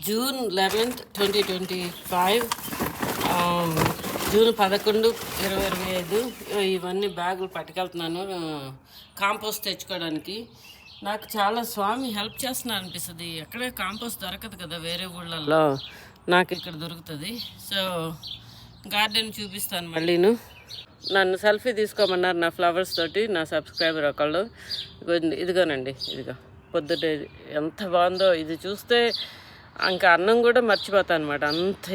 June 11th 2025 June 11 2025 ఇవన్నీ బ్యాగులు పట్టుకెళ్తున్నాను compost తెచ్చుకోవడానికి. నాకు చాలా స్వామి హెల్ప్ చేస్తున్నారు అనిపిస్తుంది. ఎక్కడే కాంపోస్ట్ దొరకదు కదా వేరే ఊళ్ళల్లో, నాకు ఇక్కడ దొరుకుతుంది. సో గార్డెన్ చూపిస్తాను మళ్ళీను. నన్ను సెల్ఫీ తీసుకోమన్నారు నా ఫ్లవర్స్ తోటి నా సబ్స్క్రైబర్ ఒకళ్ళు. ఇదిగోనండి, ఇదిగో పొద్దుటే ఎంత బాగుందో. ఇది చూస్తే ఇంకా అన్నం కూడా మర్చిపోతాను అనమాట, అంత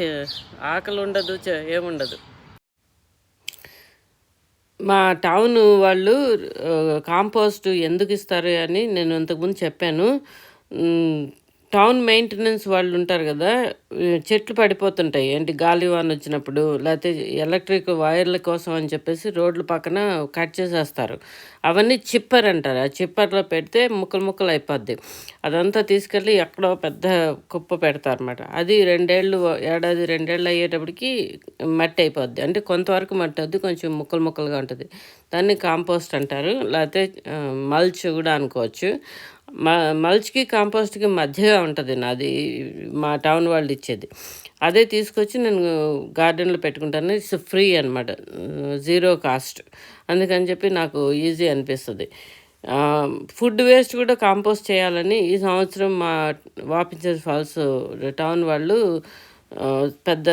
ఆకలి ఉండదు, ఏముండదు. మా టౌన్ వాళ్ళు కాంపోస్ట్ ఎందుకు ఇస్తారు అని నేను ఇంతకుముందు చెప్పాను. టౌన్ మెయింటెనెన్స్ వాళ్ళు ఉంటారు కదా, చెట్లు పడిపోతుంటాయి ఏంటి గాలివాన వచ్చినప్పుడు, లేకపోతే ఎలక్ట్రిక్ వైర్ల కోసం అని చెప్పేసి రోడ్ల పక్కన కట్ చేసేస్తారు. అవన్నీ చిప్పర్ అంటారు. ఆ చిప్పర్లో పెడితే ముక్కలు ముక్కలు అయిపోద్ది. అదంతా తీసుకెళ్ళి ఎక్కడో పెద్ద కుప్ప పెడతారు అనమాట. అది ఏడాది రెండేళ్ళు అయ్యేటప్పటికి మట్టి అయిపోద్ది. అంటే కొంతవరకు మట్టి అవుద్ది, కొంచెం ముక్కలు ముక్కలుగా ఉంటుంది. దాన్ని కాంపోస్ట్ అంటారు, లేకపోతే మల్చ్ కూడా అనుకోవచ్చు. మల్చ్కి కాంపోస్ట్కి మధ్యగా ఉంటుంది నాది, మా టౌన్ వాళ్ళు ఇచ్చేది. అదే తీసుకొచ్చి నేను గార్డెన్లో పెట్టుకుంటాను. ఇట్స్ ఫ్రీ అనమాట, జీరో కాస్ట్. అందుకని చెప్పి నాకు ఈజీ అనిపిస్తుంది. ఫుడ్ వేస్ట్ కూడా కాంపోస్ట్ చేయాలని ఈ సంవత్సరం మా వాపించర్ ఫాల్స్ టౌన్ వాళ్ళు పెద్ద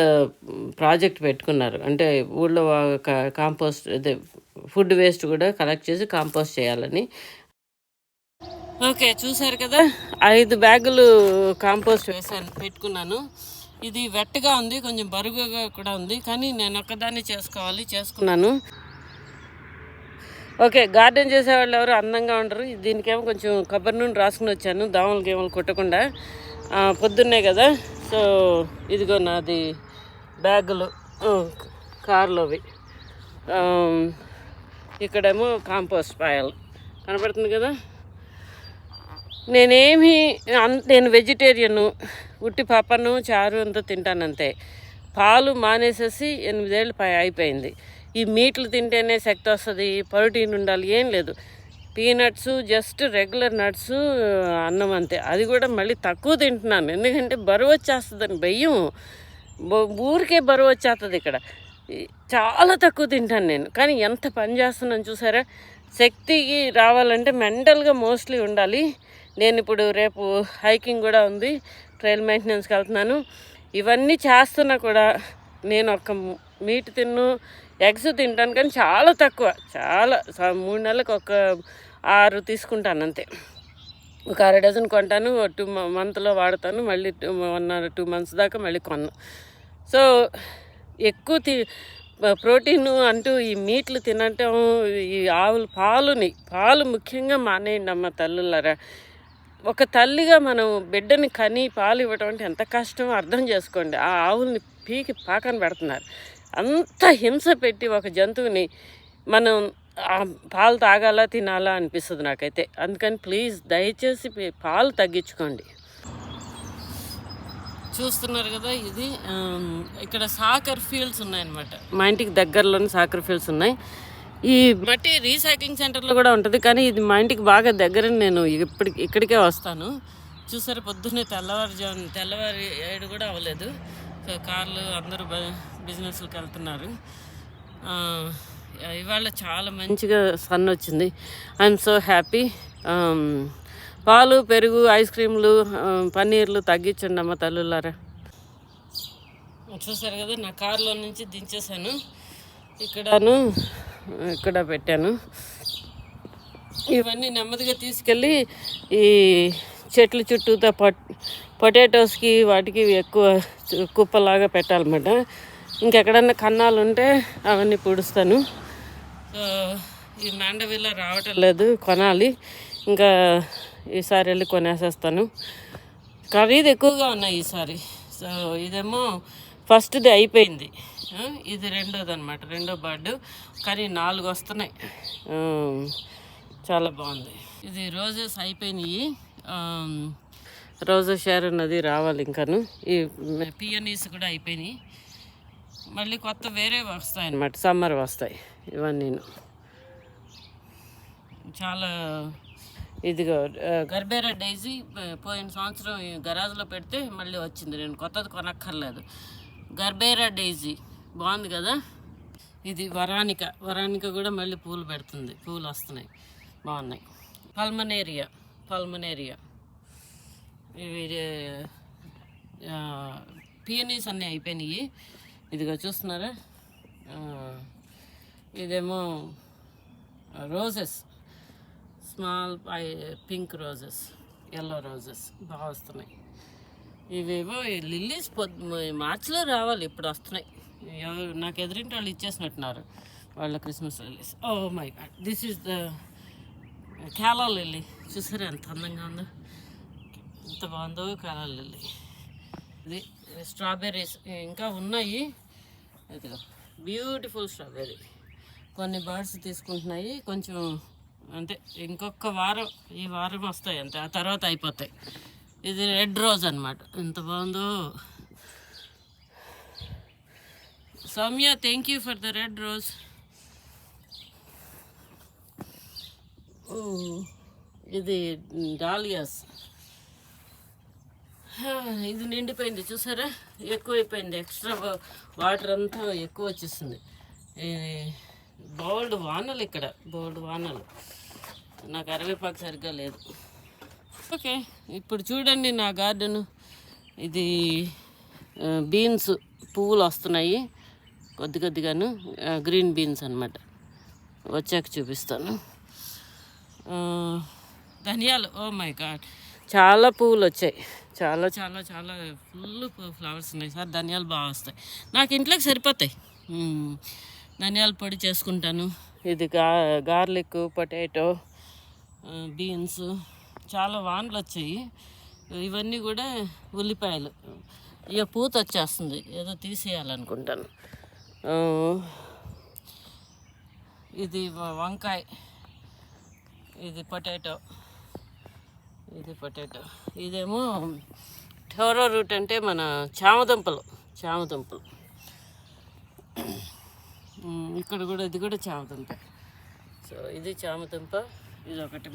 ప్రాజెక్ట్ పెట్టుకున్నారు. అంటే ఊళ్ళో కాంపోస్ట్ అదే ఫుడ్ వేస్ట్ కూడా కలెక్ట్ చేసి కాంపోస్ట్ చేయాలని. ఓకే, చూసారు కదా, 5 బ్యాగులు కాంపోస్ట్ పెట్టుకున్నాను. ఇది వెట్టగా ఉంది, కొంచెం బరువుగా కూడా ఉంది, కానీ నేను ఒక్కదాన్ని చేసుకున్నాను. ఓకే, గార్డెన్ చేసేవాళ్ళు ఎవరు అందంగా ఉండరు. దీనికేమో కొంచెం కొబ్బరి నూనె రాసుకుని వచ్చాను, గేమలు కుట్టకుండా. పొద్దున్నే కదా, సో ఇదిగో నాది బ్యాగులు కారులోవి. ఇక్కడేమో కాంపోస్ట్ పాయలు కనపడుతుంది కదా. నేను వెజిటేరియను, ఉట్టి పప్పను చారు అంతా తింటానంతే. పాలు మానేసేసి 8 ఏళ్ళు అయిపోయింది. ఈ మీట్లు తింటేనే శక్తి వస్తుంది, ప్రోటీన్ ఉండాలి, ఏం లేదు. పీనట్స్, జస్ట్ రెగ్యులర్ నట్స్, అన్నం అంతే. అది కూడా మళ్ళీ తక్కువ తింటున్నాను, ఎందుకంటే బరువు వచ్చేస్తుందని భయం. ఊరికే బరువు వచ్చేస్తుంది ఇక్కడ. చాలా తక్కువ తింటాను నేను, కానీ ఎంత పని చేస్తున్నాను చూసారా. శక్తికి రావాలంటే మెంటల్గా మోస్ట్లీ ఉండాలి. నేను ఇప్పుడు రేపు హైకింగ్ కూడా ఉంది, ట్రైల్ మెయింటెనెన్స్కి వెళ్తున్నాను. ఇవన్నీ చేస్తున్నా కూడా నేను ఒక మీట్ ఎగ్స్ తింటాను, కానీ చాలా తక్కువ. 3 నెలలకు ఒక 6 తీసుకుంటాను అంతే. ఒక 6 డజన్ కొంటాను, 2 మంత్లో వాడతాను, మళ్ళీ 1 or 2 months దాకా మళ్ళీ కొన్నాను. సో ఎక్కువ ప్రోటీన్ అంటూ ఈ మీట్లు తినటం, ఈ పాలు ముఖ్యంగా మానేయండి అమ్మ తల్లులారా. ఒక తల్లిగా మనం బిడ్డని కని పాలు ఇవ్వటం అంటే ఎంత కష్టమో అర్థం చేసుకోండి. ఆ ఆవుల్ని పీకి పాకన పెడుతున్నారు. అంత హింస పెట్టి ఒక జంతువుని మనం పాలు తాగాలా తినాలా అనిపిస్తుంది నాకైతే. అందుకని ప్లీజ్ దయచేసి పాలు తగ్గించుకోండి. చూస్తున్నారు కదా, ఇది ఇక్కడ సాకర్ ఫీల్డ్స్ ఉన్నాయన్నమాట. మా ఇంటికి దగ్గరలోనే సాకర్ ఫీల్డ్స్ ఉన్నాయి. ఈ మట్టి రీసైక్లింగ్ సెంటర్లో కూడా ఉంటుంది, కానీ ఇది మా ఇంటికి బాగా దగ్గర. నేను ఇక్కడికే వస్తాను. చూసారు, పొద్దున్నే తెల్లవారి 7 కూడా అవ్వలేదు. సో కార్లు అందరూ బిజినెస్లకు వెళ్తున్నారు. ఇవాళ చాలా మంచిగా సన్ వచ్చింది. I'm so happy. పాలు, పెరుగు, ఐస్ క్రీమ్లు, పన్నీర్లు తగ్గించండి అమ్మ తల్లులారా. చూసారు కదా, నా కారులో నుంచి దించేసాను, ఇక్కడ పెట్టాను. ఇవన్నీ నెమ్మదిగా తీసుకెళ్ళి ఈ చెట్ల చుట్టూతో పొటాటోస్కి వాటికి ఎక్కువ కుప్పలాగా పెట్టాలన్నమాట. ఇంకెక్కడన్నా కన్నాలు ఉంటే అవన్నీ పూడుస్తాను. సో ఈ మాండవిలా రావటం లేదు, కొనాలి. ఇంకా ఈసారి వెళ్ళి కొనేసేస్తాను. ఖరీదు ఎక్కువగా ఉన్నాయి ఈసారి. సో ఇదేమో ఫస్ట్ది అయిపోయింది, ఇది రెండోది అనమాట, రెండో బర్డ్. కానీ 4 వస్తున్నాయి, చాలా బాగుంది. ఇది రోజెస్ అయిపోయినాయి, రోజా షేర్ ఉన్నది రావాలి ఇంకాను. ఈ పియనీస్ కూడా అయిపోయినాయి, మళ్ళీ కొత్త వేరే వస్తాయి అన్నమాట, సమ్మర్ వస్తాయి. ఇవన్నీ చాలా ఇదిగో గర్బేరా డైజీ పోయిన సంవత్సరం ఈ గరాజ్లో పెడితే మళ్ళీ వచ్చింది, నేను కొత్తది కొనక్కర్లేదు. గర్బేరా డైజీ బాగుంది కదా. ఇది వరానిక కూడా మళ్ళీ పూలు పెడుతుంది, పూలు వస్తున్నాయి, బాగున్నాయి. పల్మనేరియా ఇవి పియనీస్ అన్నీ అయిపోయినాయి. ఇదిగో చూస్తున్నారా, ఇదేమో roses, small pink roses, yellow roses బాగా వస్తున్నాయి. ఇవేవో లిల్లీస్ మార్చిలో రావాలి, ఇప్పుడు వస్తున్నాయి. నాకు ఎదురింటి వాళ్ళు ఇచ్చేసినట్టున్నారు వాళ్ళ Christmas lilies. Oh my God, this is the calla lily. చూసారా ఎంత అందంగా ఉందో, ఎంత బాగుందో క్యాలా లిల్లీ. ఇది స్ట్రాబెర్రీస్ ఇంకా ఉన్నాయి. ఇదిగో బ్యూటిఫుల్ స్ట్రాబెర్రీ. కొన్ని బర్డ్స్ తీసుకుంటున్నాయి, కొంచెం అంటే ఇంకొక వారం, ఈ వారం వస్తాయి అంతే, ఆ తర్వాత అయిపోతాయి. ఇది రెడ్ రోజ్ అనమాట, ఎంత బాగుందో. Soumya, thank you for the red rose. ఇది డాలియాస్. ఇది నిండిపోయింది చూసారా, ఎక్కువైపోయింది, ఎక్స్ట్రా వాటర్ అంతా ఎక్కువ వచ్చేసింది. బోల్డ్ వానలు, ఇక్కడ బోల్డ్ వానలు. నాకు కరివేపాకు సరిగ్గా లేదు. ఓకే, ఇప్పుడు చూడండి నా గార్డెను. ఇది బీన్స్ పువ్వులు వస్తున్నాయి కొద్దిగాను, గ్రీన్ బీన్స్ అనమాట. వచ్చాక చూపిస్తాను. ధనియాలు, ఓ మై గాడ్, చాలా పువ్వులు వచ్చాయి, చాలా చాలా చాలా ఫుల్ ఫ్లవర్స్ ఉన్నాయి సార్. ధనియాలు బాగా వస్తాయి, నాకు ఇంట్లోకి సరిపోతాయి. ధనియాల పొడి చేసుకుంటాను. ఇది గార్లిక్, పొటాటో, బీన్స్, చాలా వానలు వచ్చాయి. ఇవన్నీ కూడా ఉల్లిపాయలు. ఇక పూత వచ్చేస్తుంది, ఏదో తీసేయాలనుకుంటాను. ఇది వంకాయ, ఇది పొటాటో, ఇదేమో టోరో రూట్, అంటే మన చామదుంపలు. ఇక్కడ కూడా, ఇది కూడా చామదుంప. సో ఇది చామదుంప, ఇది ఒకటి,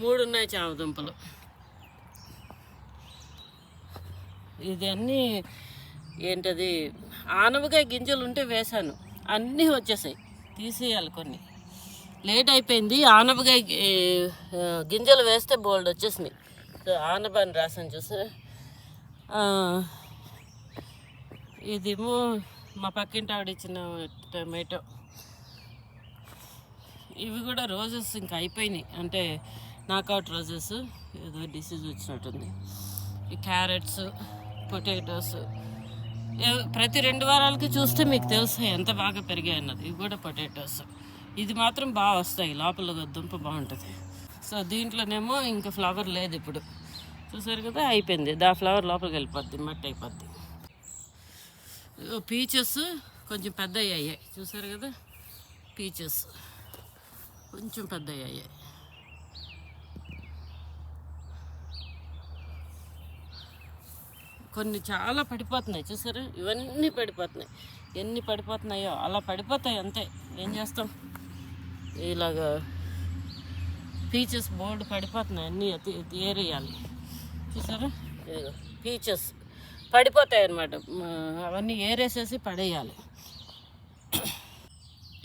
మూడు ఉన్నాయి చామదుంపలు. ఇది అన్నీ ఏంటది, ఆనవకాయ గింజలు ఉంటే వేశాను, అన్నీ వచ్చేసాయి, తీసేయాలి. కొన్ని లేట్ అయిపోయింది, ఆనపకాయ గింజలు వేస్తే బోల్డ్ వచ్చేసినాయి. సో ఆనప అని రాసాను చూసారా. ఇదేమో మా పక్కింటి ఆవిడ ఇచ్చిన టమాటో. ఇవి కూడా రోజెస్ ఇంకా అయిపోయినాయి, అంటే నాకౌట్ రోజెస్, ఏదో డిసీజ్ వచ్చినట్టుంది. ఈ క్యారెట్స్, పొటాటోస్ ప్రతి 2 వారాలకి చూస్తే మీకు తెలుస్తాయి ఎంత బాగా పెరిగాయి అన్నది. ఇవి కూడా పొటాటోస్. ఇది మాత్రం బాగా వస్తాయి, లోపల దుంప బాగుంటుంది. సో దీంట్లోనేమో ఇంకా ఫ్లవర్ లేదు ఇప్పుడు, చూసారు కదా, అయిపోయింది. ఫ్లవర్ లోపలికి వెళ్ళిపోద్ది, మట్టి అయిపోద్ది. పీచెస్ కొంచెం పెద్ద అయ్యాయి, చూసారు కదా, పీచెస్ కొంచెం పెద్ద అయ్యాయి. కొన్ని చాలా పడిపోతున్నాయి చూసారా, ఇవన్నీ పడిపోతున్నాయి. ఎన్ని పడిపోతున్నాయో అలా పడిపోతాయి, అంతే, ఏం చేస్తాం. ఇలాగా పీచెస్ బోర్డు పడిపోతున్నాయి, అన్నీ ఏరేయాలి. చూసారా, పీచెస్ పడిపోతాయి అన్నమాట, అవన్నీ ఏరేసేసి పడేయాలి.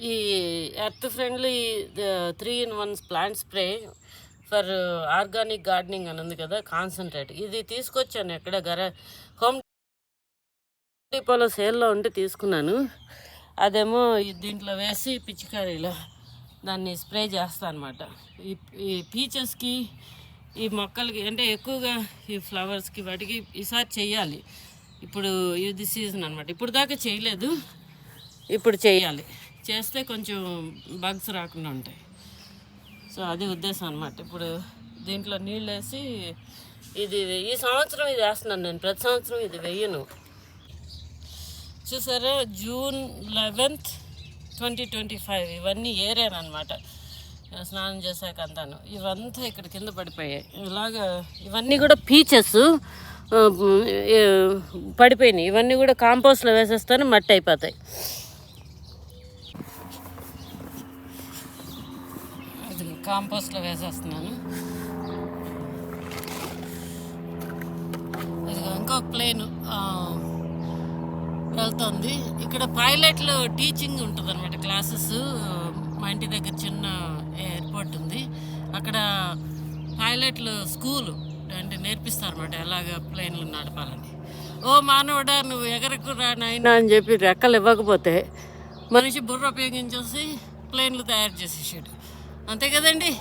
ఈ earth friendly 3-in-1 plant spray for organic gardening అని ఉంది కదా, కాన్సన్ట్రేట్. ఇది తీసుకొచ్చాను ఎక్కడ హోమ్ డిపోలో సేల్లో ఉంటే తీసుకున్నాను. అదేమో దీంట్లో వేసి పిచికారీలో దాన్ని స్ప్రే చేస్తాను అనమాట. ఈ పీచెస్కి, ఈ మొక్కలకి, అంటే ఎక్కువగా ఈ ఫ్లవర్స్కి వాటికి ఈసారి చెయ్యాలి. ఇప్పుడు ఇది సీజన్ అనమాట, ఇప్పుడు దాకా చేయలేదు, ఇప్పుడు చేయాలి. చేస్తే కొంచెం బగ్స్ రాకుండా ఉంటాయి. సో అది ఉద్దేశం అనమాట. ఇప్పుడు దీంట్లో నీళ్ళు వేసి, ఇది ఈ సంవత్సరం ఇది వేస్తున్నాను నేను, ప్రతి సంవత్సరం ఇది వేయను. చూసారా, June 11th, 2025 ఇవన్నీ ఏరాను అనమాట, స్నానం చేశాక అంతాను. ఇవంతా ఇక్కడ కింద పడిపోయాయి. ఇలాగా ఇవన్నీ కూడా పీచెస్ పడిపోయినాయి. ఇవన్నీ కూడా కాంపోస్ట్లో వేసేస్తాను, మట్టి అయిపోతాయి. కాంపోస్ట్లో వేసేస్తున్నాను. ప్లేన్ వెళ్తుంది. ఇక్కడ పైలట్లు టీచింగ్ ఉంటుంది అనమాట, క్లాసెస్. మా ఇంటి దగ్గర చిన్న ఎయిర్పోర్ట్ ఉంది, అక్కడ పైలట్లు స్కూలు అంటే నేర్పిస్తారు అనమాట ఎలాగ ప్లేన్లు నడపాలని. ఓ మానవుడా, నువ్వు ఎగరకురా నాయనా అని చెప్పి రెక్కలు ఇవ్వకపోతే మనిషి బుర్ర ఉపయోగించేసి ప్లేన్లు తయారు చేసేసాడు. అంతే కదండి.